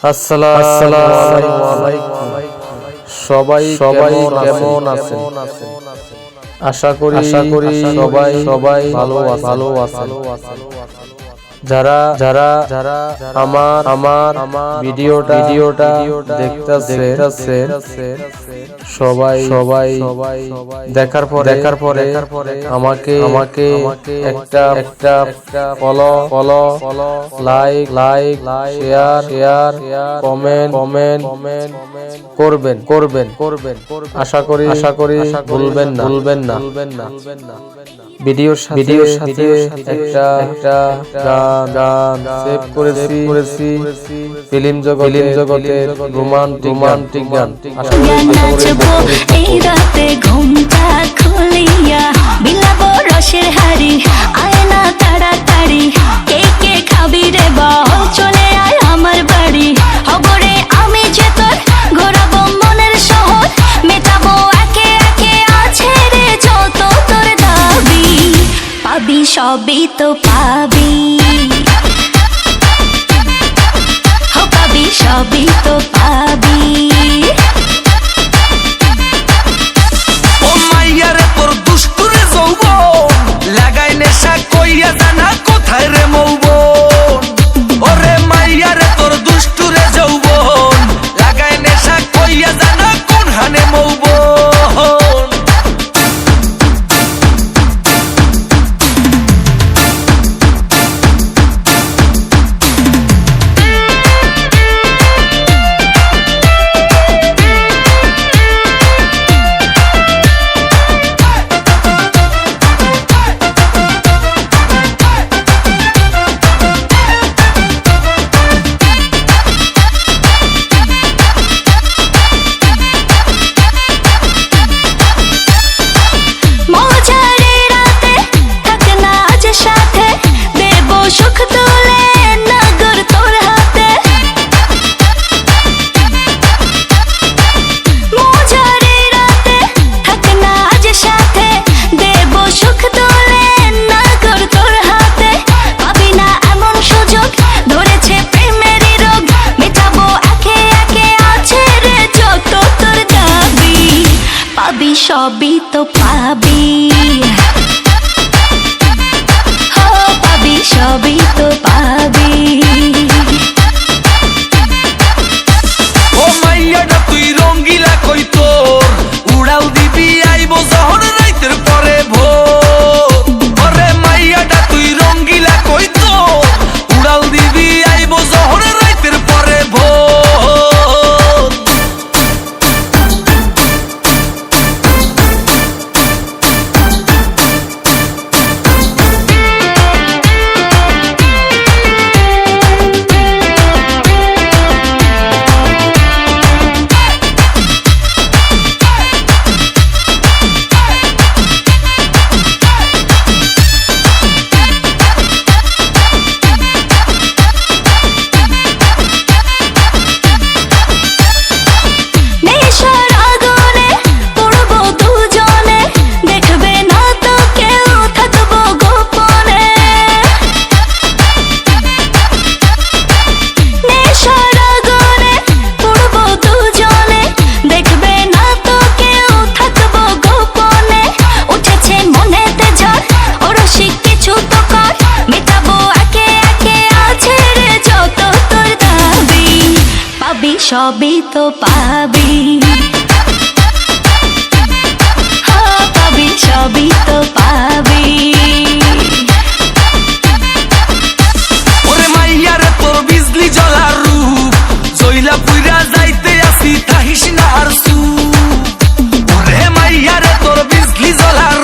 আসসালামু আলাইকুম। সবাই কেমন আছেন? আশা করি সবাই ভালো আছেন। যারা আমার ভিডিওটা দেখতেছেন সবাই দেখার পরে আমাকে একটা ফলো লাইক শেয়ার কমেন্ট করবেন। আশা করি ভুলবেন না। ভিডিওর সাথে একটা গান সেভ করেছি ফিল্ম জগতের রোমান্টিক গান। এই রাতে ঘুমটা খুলিয়া বিলাবো রসের হাড়ি, আয় না তাড়াতাড়ি, কে খাবি রে বল, চলে আয় আমার বাড়ি। হবরে আমি যে তোর ঘোরাবো মনের শহর, মেটাবো একে আছে রে যত তোর দাবি। পাবি সবই তো পাবি, পাবি সবই তো পাবি। ও মাইয়ারে তোর দুষ্টুরে যৌবন লাগাই নেশা কইয়া জানা কোথায় রে মৌবন। ওরে মাইয়ারে তোর দুষ্টুরে যৌবন লাগাই নেশা কইয়া জানা কোন হানে মৌবন। সবই তো পাবি, পাবি সবই তো পাবি। ও মাইয়াটা তুই রঙ্গিলা কই তোর উড়াল দিবি আইবো যখন রাইতের পরে ভোর। ওরে মাইয়াটা তুই রঙ্গিলা কই তোর উড়াল দিবি আইবো যখন রাইতের পরে ভোর। সবই তো পাবি, পাবি সবই তো পাবি। ওরে মাইয়ারে তোর বিজলি জ্বলার রূপ জইলা পুইরা যাইতে আসি তাহিস না আর সু। ওরে মাইয়ারে তোর বিজলি জ্বলার